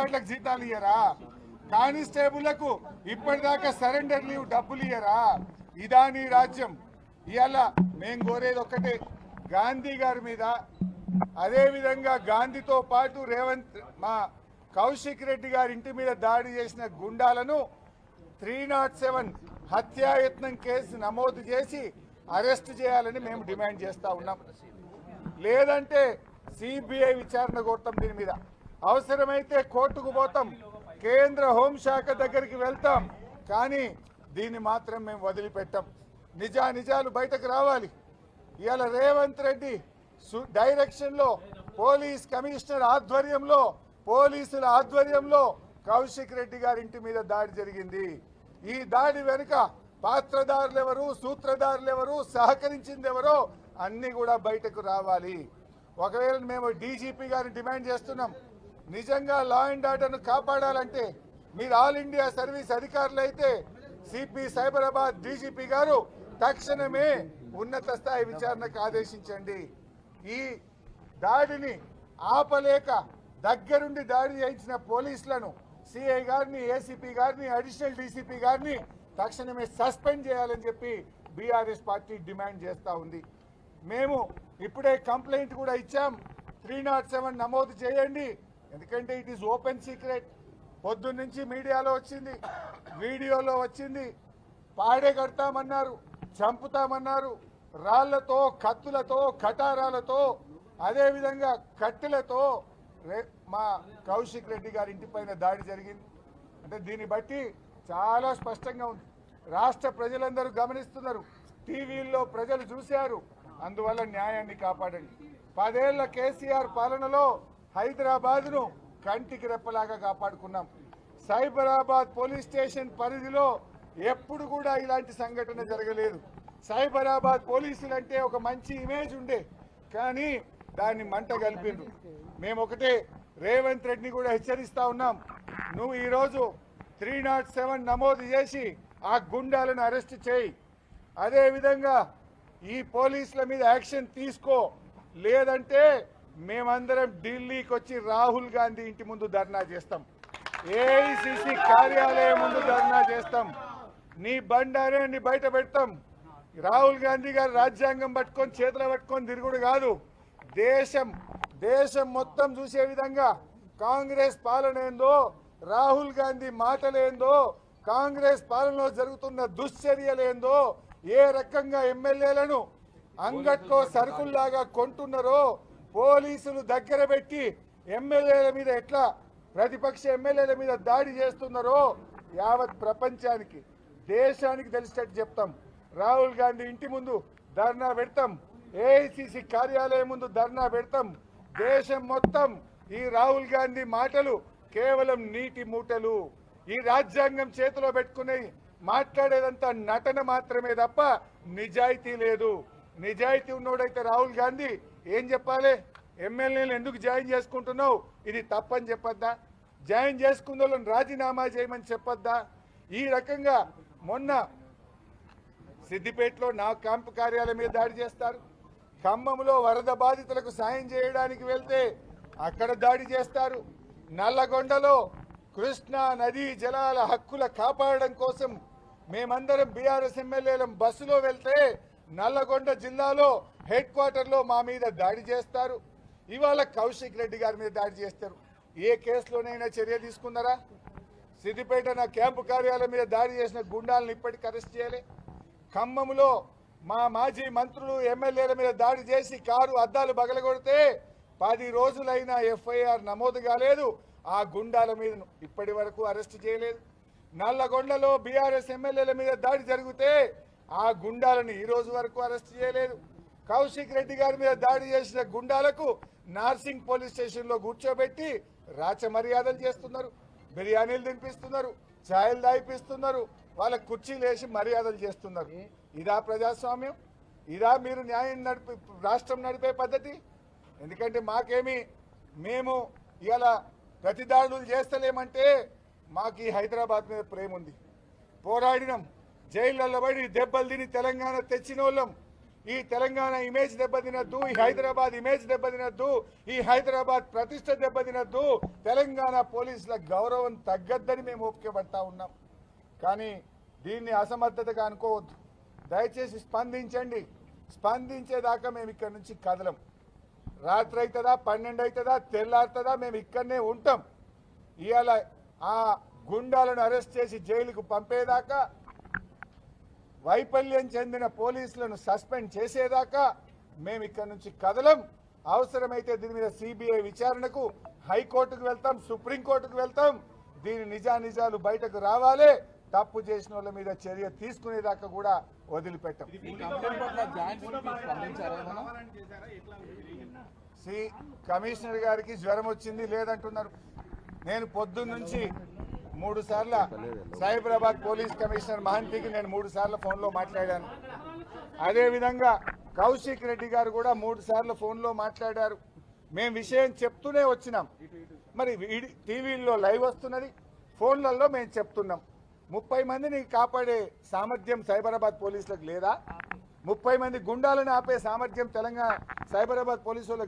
కానిస్టేబుల్లకు జీతాలు ఇయ్యరా? కానిస్టేబుల్లకు ఇప్పటిదాకా surrender leave డబ్బులు ఇయ్యరా? ఇదా నీ రాజ్యం? ఇవాళ మేము కోరేది ఒక్కటే, గాంధీ గారి మీద, అదేవిధంగా గాంధీతో పాటు మా కౌశిక్ రెడ్డి గారి ఇంటి మీద దాడి చేసిన గుండాలను 307 హత్యాయత్నం కేసు నమోదు చేసి అరెస్ట్ చేయాలని మేము డిమాండ్ చేస్తా ఉన్నాం. లేదంటే సిబిఐ విచారణ కోరుతాం. దీని మీద అవసరమైతే కోర్టుకు పోతాం, కేంద్ర హోంశాఖ దగ్గరికి వెళ్తాం. కానీ దీన్ని మాత్రం మేము వదిలిపెట్టాం. నిజాలు బయటకు రావాలి. ఇవాళ రేవంత్ రెడ్డి డైరెక్షన్లో పోలీస్ కమిషనర్ ఆధ్వర్యంలో, పోలీసుల ఆధ్వర్యంలో కౌశిక్ రెడ్డి గారి ఇంటి మీద దాడి జరిగింది. ఈ దాడి వెనుక పాత్రదారులు ఎవరు, సూత్రధారులు ఎవరు, సహకరించింది ఎవరో అన్ని కూడా బయటకు రావాలి. ఒకవేళ మేము డీజీపీ గారిని డిమాండ్ చేస్తున్నాం, నిజంగా లా అండ్ ఆర్డర్ను కాపాడాలంటే మీరు ఆల్ ఇండియా సర్వీస్ అధికారులు అయితే సిపి సైబరాబాద్ డీజీపీ గారు తక్షణమే ఉన్నత స్థాయి విచారణకు ఆదేశించండి. ఈ దాడిని ఆపలేక దగ్గరుండి దాడి చేయించిన పోలీసులను, సిఐ గారిని, ఏసీపీ గారిని, అడిషనల్ డీసీపీ గారిని తక్షణమే సస్పెండ్ చేయాలని చెప్పి బీఆర్ఎస్ పార్టీ డిమాండ్ చేస్తూ ఉంది. మేము ఇప్పుడే కంప్లైంట్ కూడా ఇచ్చాం. 307 నమోదు చేయండి. ఎందుకంటే ఇట్ ఈస్ ఓపెన్ సీక్రెట్. పొద్దున్న నుంచి మీడియాలో వచ్చింది, వీడియోలో వచ్చింది. పాడే కడతామన్నారు, చంపుతామన్నారు. రాళ్లతో, కత్తులతో, కటారాలతో, అదేవిధంగా కట్టెలతో మా కౌశిక్ రెడ్డి గారి ఇంటిపైన దాడి జరిగింది. అంటే దీన్ని బట్టి చాలా స్పష్టంగా ఉంది. రాష్ట్ర ప్రజలందరూ గమనిస్తున్నారు, టీవీల్లో ప్రజలు చూశారు. అందువల్ల న్యాయాన్ని కాపాడండి. 10 ఏళ్ల కేసీఆర్ పాలనలో హైదరాబాద్ను కంటికి రెప్పలాగా కాపాడుకున్నాం. సైబరాబాద్ పోలీస్ స్టేషన్ పరిధిలో ఎప్పుడు కూడా ఇలాంటి సంఘటన జరగలేదు. సైబరాబాద్ పోలీసులంటే ఒక మంచి ఇమేజ్ ఉండే, కానీ దాన్ని మంట కలిపిండ్రు. మేము ఒకటే రేవంత్ రెడ్డిని కూడా హెచ్చరిస్తా ఉన్నాం, నువ్వు ఈరోజు 307 నమోదు చేసి ఆ గుండాలను అరెస్ట్ చేయి. అదేవిధంగా ఈ పోలీసుల మీద యాక్షన్ తీసుకో. లేదంటే మేమందరం ఢిల్లీకి వచ్చి రాహుల్ గాంధీ ఇంటి ముందు ధర్నా చేస్తాం, ఏఐసిసి కార్యాలయం ముందు ధర్నా చేస్తాం, నీ బండారాన్ని బయట పెడతాం. రాహుల్ గాంధీ గారు రాజ్యాంగం పట్టుకొని చేతులు పట్టుకొని తిరుగుడు కాదు, దేశం మొత్తం చూసే విధంగా కాంగ్రెస్ పాలన ఏందో, రాహుల్ గాంధీ మాటలేందో, కాంగ్రెస్ పాలనలో జరుగుతున్న దుశ్చర్యలేందో, ఏ రకంగా ఎమ్మెల్యేలను అంగట్లో సరుకుల్లాగా కొంటున్నారో, పోలీసులు దగ్గర పెట్టి ఎమ్మెల్యేల మీద ఎట్లా ప్రతిపక్ష ఎమ్మెల్యేల మీద దాడి చేస్తున్నారో యావత్ ప్రపంచానికి, దేశానికి తెలిసేటట్టు చెప్తాం. రాహుల్ గాంధీ ఇంటి ముందు ధర్నా పెడతాం, ఏఐసిసి కార్యాలయం ముందు ధర్నా పెడతాం. దేశం మొత్తం ఈ రాహుల్ గాంధీ మాటలు కేవలం నీటి మూటలు, ఈ రాజ్యాంగం చేతిలో పెట్టుకుని మాట్లాడేదంతా నటన మాత్రమే తప్ప నిజాయితీ లేదు. నిజాయితీ ఉన్నోడైతే రాహుల్ గాంధీ ఏం చెప్పాలి? ఎమ్మెల్యేలు ఎందుకు జాయిన్ చేసుకుంటున్నావు, ఇది తప్పని చెప్పొద్దా? జాయిన్ చేసుకున్న వాళ్ళని రాజీనామా చేయమని చెప్పొద్దా? ఈ రకంగా మొన్న సిద్దిపేటలో నా క్యాంపు కార్యాలయం మీద దాడి చేస్తారు, ఖమ్మంలో వరద బాధితులకు సాయం చేయడానికి వెళ్తే అక్కడ దాడి చేస్తారు, నల్లగొండలో కృష్ణా నదీ జలాల హక్కుల కాపాడడం కోసం మేమందరం బీఆర్ఎస్ ఎమ్మెల్యేలం బస్సులో వెళ్తే నల్లగొండ జిల్లాలో హెడ్ క్వార్టర్లో మా మీద దాడి చేస్తారు. ఇవాళ కౌశిక్ రెడ్డి గారి మీద దాడి చేస్తారు. ఏ కేసులోనైనా చర్య తీసుకున్నారా? సిద్దిపేట నా క్యాంపు కార్యాలయం మీద దాడి చేసిన గుండాలను ఇప్పటికీ అరెస్ట్ చేయాలి. ఖమ్మంలో మా మాజీ మంత్రులు ఎమ్మెల్యేల మీద దాడి చేసి కారు అద్దాలు బగలగొడితే 10 రోజులైనా ఎఫ్ఐఆర్ నమోదు కాలేదు. ఆ గుండాల మీద ఇప్పటి వరకు అరెస్ట్ చేయలేదు. నల్లగొండలో బీఆర్ఎస్ ఎమ్మెల్యేల మీద దాడి జరిగితే ఆ గుండాలను ఈ రోజు వరకు అరెస్ట్ చేయలేదు. కౌశిక్ రెడ్డి గారి మీద దాడి చేసిన గుండాలకు నార్సింగ్ పోలీస్ స్టేషన్లో కూర్చోబెట్టి రాచ మర్యాదలు చేస్తున్నారు, బిర్యానీలు తినిపిస్తున్నారు, ఛాయలు దాయిపిస్తున్నారు, వాళ్ళ కుర్చీలు వేసి మర్యాదలు చేస్తున్నారు. ఇదా ప్రజాస్వామ్యం? ఇదా మీరు న్యాయం రాష్ట్రం నడిపే పద్ధతి? ఎందుకంటే మేము ఇలా ప్రతిదాడులు చేస్తలేమంటే మాకు ఈ హైదరాబాద్ మీద ప్రేమ ఉంది. పోరాడినాం, జైళ్ళల్లో పడి దెబ్బలు తిని తెలంగాణ తెచ్చిన వాళ్ళం. ఈ తెలంగాణ ఇమేజ్ దెబ్బతినద్దు, ఈ హైదరాబాద్ ఇమేజ్ దెబ్బతినద్దు, ఈ హైదరాబాద్ ప్రతిష్ట దెబ్బతినద్దు, తెలంగాణ పోలీసుల గౌరవం తగ్గద్దని మేము ఓపికపడతా ఉన్నాం. కానీ దీన్ని అసమర్థతగా అనుకోవద్దు. దయచేసి స్పందించండి. స్పందించేదాకా మేము ఇక్కడి నుంచి కదలం. రాత్రి అవుతుందా, 12 అవుతుందా, తెల్లారుతుందా, మేము ఇక్కడనే ఉంటాం. ఇవాళ ఆ గుండాలను అరెస్ట్ చేసి జైలుకు పంపేదాకా, వైఫల్యం చెందిన పోలీసులను సస్పెండ్ చేసేదాకా మేము ఇక్కడి నుంచి కదలం. అవసరమైతే దీని మీద సిబిఐ విచారణకు హైకోర్టుకు వెళ్తాం, సుప్రీంకోర్టుకు వెళ్తాం. దీని నిజానిజాలు బయటకు రావాలి. తప్పు చేసిన వాళ్ళ మీద చర్య తీసుకునేదాకా కూడా వదిలిపెట్టాం. కమిషనర్ గారికి జ్వరం వచ్చింది లేదంటున్నారు. నేను పొద్దున్న నుంచి 3 సార్లు సైబరాబాద్ పోలీస్ కమిషనర్ మహంతికి నేను 3 సార్లు ఫోన్లో మాట్లాడాను. అదేవిధంగా కౌశిక్ రెడ్డి గారు కూడా 3 సార్లు ఫోన్లో మాట్లాడారు. మేము విషయం చెప్తూనే వచ్చినాం. మరి టీవీల్లో లైవ్ వస్తున్నది, ఫోన్లలో మేము చెప్తున్నాం. 30 మందిని కాపాడే సామర్థ్యం సైబరాబాద్ పోలీసులకు లేదా? 30 మంది గుండాలను ఆపే సామర్థ్యం తెలంగాణ సైబరాబాద్ పోలీసులకు